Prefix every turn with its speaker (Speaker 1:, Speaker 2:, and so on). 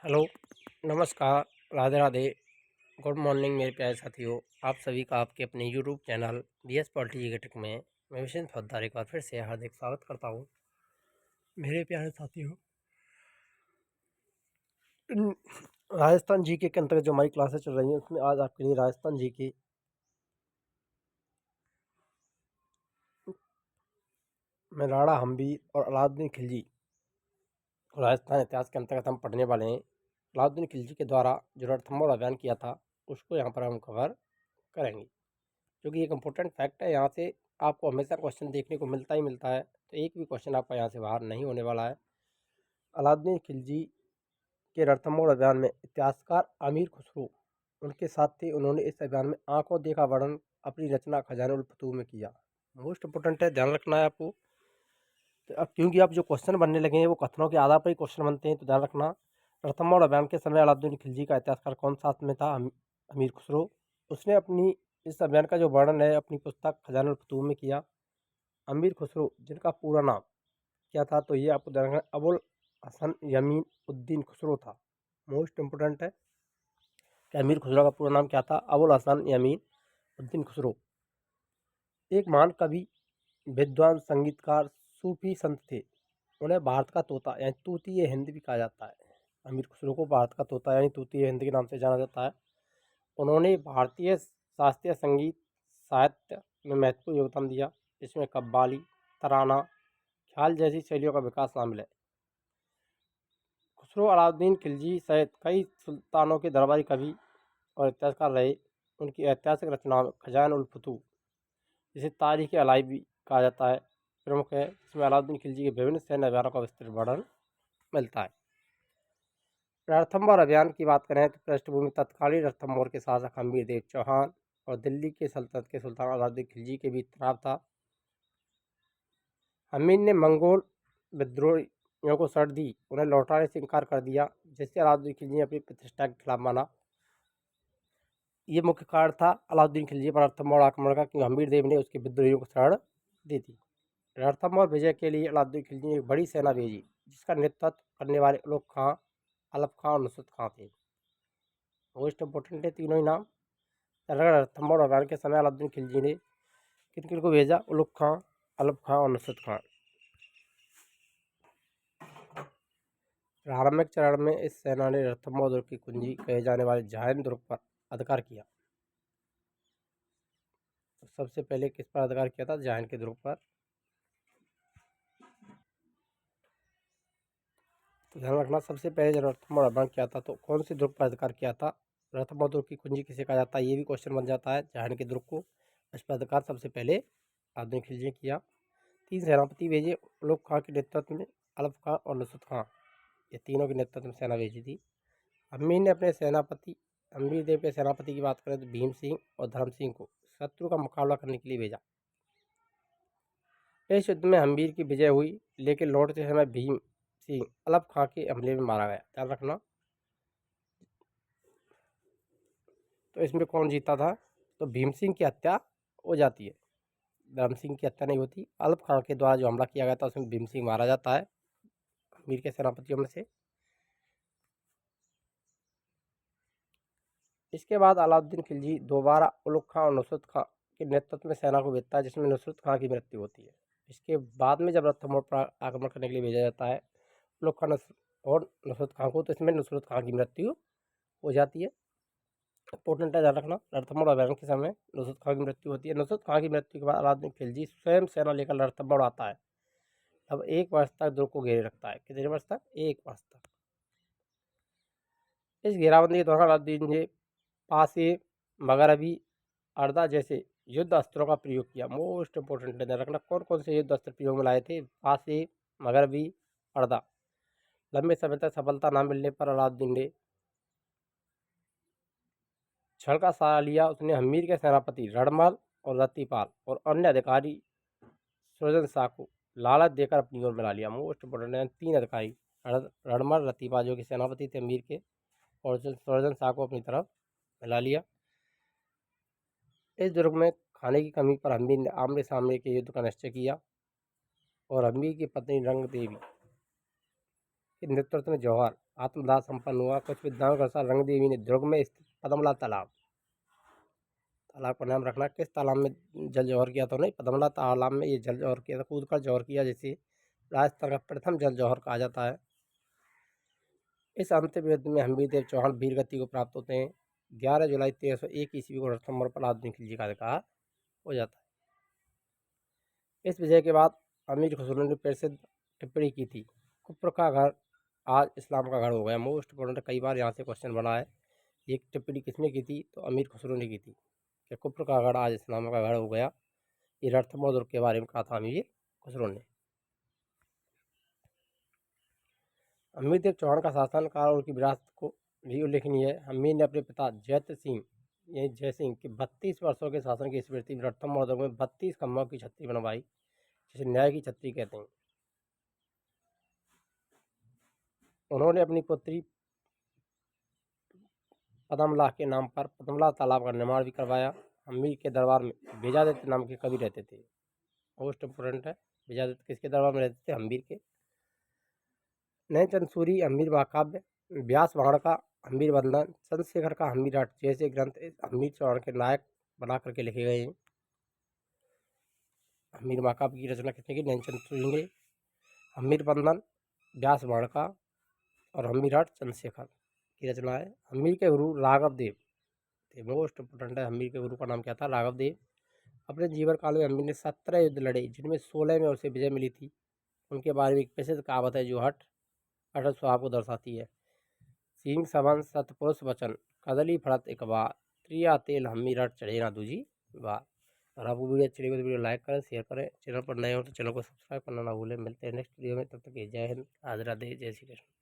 Speaker 1: Hello, नमस्कार, Radhe Radhe, good morning मेरे प्यारे साथियों। आप सभी का आपके अपने यूट्यूब चैनल BS पॉलिटी जीकेटेक में मैं विशेष पदाधिकारी एक बार फिर से हार्दिक स्वागत करता हूँ। मेरे प्यारे साथियों, राजस्थान जीके के अंतर्गत जो हमारी क्लासेस चल रही हैं उसमें आज आपके लिए राजस्थान जीके में राणा हम्बीर और अलाउद्दीन खिलजी राजस्थान इतिहास के अंतर्गत हम पढ़ने वाले हैं। अलाउद्दीन खिलजी के द्वारा जो रणथंभौर अभियान किया था उसको यहाँ पर हम कवर करेंगे, क्योंकि एक इम्पोर्टेंट फैक्ट है। यहाँ से आपको हमेशा क्वेश्चन देखने को मिलता है, तो एक भी क्वेश्चन आपका यहाँ से बाहर नहीं होने वाला है। अलाउद्दीन खिलजी के रणथंभौर अभियान में इतिहासकार अमीर खुसरो उनके साथ थे। उन्होंने इस अभियान में आंखों देखा वर्णन अपनी रचना खजानुल फतूह में किया। मोस्ट इंपोर्टेंट है, ध्यान रखना है आपको। तो अब क्योंकि आप जो क्वेश्चन बनने लगे हैं वो कथनों के आधार पर ही क्वेश्चन बनते हैं, तो ध्यान रखना। रणथंभौर अभियान के समय अलाउद्दीन खिलजी का इतिहासकार कौन साथ में था? अमीर खुसरो। उसने अपनी इस अभियान का जो वर्णन है अपनी पुस्तक खजानुल फतूह में किया। अमीर खुसरो जिनका पूरा नाम क्या था, तो ये आपको ध्यान रखना, अबुल हसन यमीन उद्दीन खुसरो था। मोस्ट इंपोर्टेंट है कि अमीर खुसरो का पूरा नाम क्या था? अबुल हसन यमीन उद्दीन खुसरो एक महान कवि, विद्वान, संगीतकार, सूफी संत थे। उन्हें भारत का तोता यानी तूतीय हिंद भी कहा जाता है। अमीर खुसरो को भारत का तोता यानी तूतीय हिंद के नाम से जाना जाता है। उन्होंने भारतीय शास्त्रीय संगीत साहित्य में महत्वपूर्ण योगदान दिया, जिसमें कव्वाली, तराना, ख्याल जैसी शैलियों का विकास शामिल है। खुसरो अलाउद्दीन खिलजी सहित कई सुल्तानों के दरबारी कवि और इतिहासकार रहे। उनकी ऐतिहासिक रचनाओं खजान उल फतूह, जिसे तारीख अलाई भी कहा जाता है, प्रमुख है, जिसमें अलाउद्दीन खिलजी के विभिन्न सैन्य अभियानों का विस्तृत वर्णन मिलता है। रणथंभौर अभियान की बात करें तो पृष्ठभूमि तत्कालीन रणथंभौर के शासक हम्बीर देव चौहान और दिल्ली के सल्तनत के सुल्तान अलाउद्दीन खिलजी के बीच तनाव था। हम्बीर ने मंगोल विद्रोहियों को शर्त दी, उन्हें लौटाने से इनकार कर दिया, जिससे अलाउद्दीन खिलजी ने अपनी प्रतिष्ठा के खिलाफ माना। ये मुख्य कारण था अलाउद्दीन खिलजी पर रणथंभौर आक्रमण का, कि हम्बीर देव ने उसके विद्रोहियों को शरण दी थी। रणथंभौर विजय के लिए अलाउद्दीन खिलजी ने एक बड़ी सेना भेजी, जिसका नेतृत्व करने वाले उलुग खां, अलफ खां और नुसरत खां थे। मोस्ट इंपोर्टेंट है तीनों ही नाम। रणथंभौर अभियान के समय अलाउद्दीन खिलजी ने किन किन को भेजा? उलुग खां, अलफ खां और नुसरत खां। प्रारंभिक चरण में इस सेना ने रणथंभौर दुर्ग की कुंजी कहे जाने वाले जायन दुर्ग पर अधिकार किया। तो सबसे पहले किस पर अधिकार किया था? जायन के दुर्ग पर। तो ध्यान रखना, सबसे पहले जब रणथंभौर अभियान किया था तो कौन से दुर्ग पर अधिकार किया था? रणथंभौर दुर्ग की कुंजी किसे कहा जाता है, ये भी क्वेश्चन बन जाता है। जायन के दुर्ग को, इस पर अधिकार सबसे पहले अलाउद्दीन खिलजी ने किया। 3 सेनापति भेजे उलुग खां के नेतृत्व में, अलफ खां और नुसरत खां, ये तीनों के नेतृत्व में सेना भेजी थी। हम्बीर ने अपने सेनापति, हम्बीर देव के सेनापति की बात करें तो भीम सिंह और धर्म सिंह को शत्रु का मुकाबला करने के लिए भेजा। इस युद्ध में हम्बीर की विजय हुई, लेकिन लौटते समय भीम सिंह अलफ खां के हमले में मारा गया। ध्यान रखना। तो इसमें कौन जीता था? तो भीम सिंह की हत्या हो जाती है, धर्म सिंह की हत्या नहीं होती। अलफ खां के द्वारा जो हमला किया गया था उसमें भीम सिंह मारा जाता है, हम्बीर के सेनापतियों में से। इसके बाद अलाउद्दीन खिलजी दोबारा उलुग खां और नुसरत खां के नेतृत्व में सेना को भेजता है, जिसमें नुसरत खां की मृत्यु होती है। इसके बाद में जब रणथंभौर पर आक्रमण करने के लिए भेजा जाता है उलुग खां और नुसरत खां को, तो इसमें नुसरत खां की मृत्यु हो जाती है। इंपॉर्टेंट है, ध्यान रखना। रणथंभौर अभियान के समय नुसरत खां की मृत्यु होती है। नुसरत खां की मृत्यु के बाद अलाउद्दीन खिलजी स्वयं सेना लेकर रणथंभौर आता है। अब 1 वर्ष तक दुर्ग को घेरे रखता है। कितने वर्ष तक? 1 वर्ष तक। इस घेराबंदी के दौरान अलाउद्दीन ने पासे, मगरबी, अर्दा जैसे युद्ध अस्त्रों का प्रयोग किया। मोस्ट इंपोर्टेंट है, रखना। कौन कौन से युद्ध अस्त्र प्रयोग में लाए थे? पासे, मगरबी, अर्दा। लंबे समय तक सफलता न मिलने पर अलाउद्दीन ने छल का सहारा लिया। उसने हम्बीर के सेनापति रणमल और रत्तीपाल और अन्य अधिकारी सुरजन शाह को लालच देकर अपनी ओर मिला लिया। मोस्ट इंपोर्टेंट है, 3 अधिकारी रणमल, रत्तीपाल जो कि सेनापति थे हम्बीर के, और सुरजन शाह को अपनी तरफ मिला लिया। इस दुर्ग में खाने की कमी पर हम्बीर ने आमने सामने के युद्ध का निश्चय किया, और हम्बीर की पत्नी रंग देवी के नेतृत्व में जौहर आत्मदाह संपन्न हुआ। कुछ विद्वानों के अनुसार रंग देवी ने दुर्ग में स्थित पद्मला तालाब का नाम रखना, किस तालाब में जल जौहर किया था? नहीं, पद्मला तालाब में ये जल जौहर किया था, कूद कर जौहर किया, जिसे राजस्थान का प्रथम जल जौहर कहा जाता है। इस अंतिम युद्ध में हम्बीरदेव चौहान वीर गति को प्राप्त होते हैं। 11 जुलाई 1301 ईस्वी को रणथंभौर पर अलाउद्दीन खिलजी का अधिकार हो जाता है। इस विजय के बाद अमीर खुसरो ने प्रसिद्ध टिप्पणी की थी, कुप्र का घर आज इस्लाम का घर हो गया। मोस्ट इम्पोर्टेंट, कई बार यहाँ से क्वेश्चन बना है। ये टिप्पणी किसने की थी? तो अमीर खुसरो ने की थी कि कुप्र का गढ़ आज इस्लाम का गढ़ हो गया। ये रणथंभौर दुर्ग के बारे में कहा था अमीर खुसरो ने। हम्बीरदेव चौहान का शासनकाल और उनकी विरासत को भी उल्लेखनीय है। हम्बीर ने अपने पिता जय सिंह के 32 वर्षों के शासन की स्मृति में रणथंभौर दुर्ग में 32 खम्भों की छतरी बनवाई, जिसे न्याय की छतरी कहते हैं। उन्होंने अपनी पुत्री पद्मला के नाम पर पद्मला तालाब का निर्माण भी करवाया। हम्बीर के दरबार में विजयादित्य नाम के कवि रहते थे। मोस्ट इम्पोर्टेंट है, विजयादित्य किसके दरबार में रहते थे? हम्बीर के। नैनचंद सूरी हम्बीर महाकाव्य, व्यास वाणका हम्बीर बंधन, चंद्रशेखर का हम्बीर हाट जैसे ग्रंथ हम्बीर चौहान के नायक बना करके लिखे गए हैं। हम्बीर महाकाव्य की रचना किसने की? नैनचंद सूरी ने। हम्बीर बंधन व्यास वाणका और हम्बीर हाट चंद्रशेखर की रचना है। हम्बीर के गुरु राघव देव थे। मोस्ट इम्पोर्टेंट है, हम्बीर के गुरु का नाम क्या था? राघव देव। अपने जीवन काल में हम्बीर ने 17 युद्ध लड़े, जिनमें 16 में उसे विजय मिली थी। उनके बारे में एक प्रसिद्ध कहावत है जो अटल स्वभाव को दर्शाती है। सिंह सबन सतपुरुष वचन, कदली फड़त एक बार, त्रिया तेल हम्बीर हाट चढ़े ना दूजी बार। अगर आपको वीडियो अच्छी लगी तो वीडियो लाइक करें, शेयर करें। चैनल पर नए हो तो चैनल को सब्सक्राइब करना ना भूलें। मिलते हैं नेक्स्ट वीडियो में, तब तक जय हिंद, राधे राधे, जय श्री कृष्ण।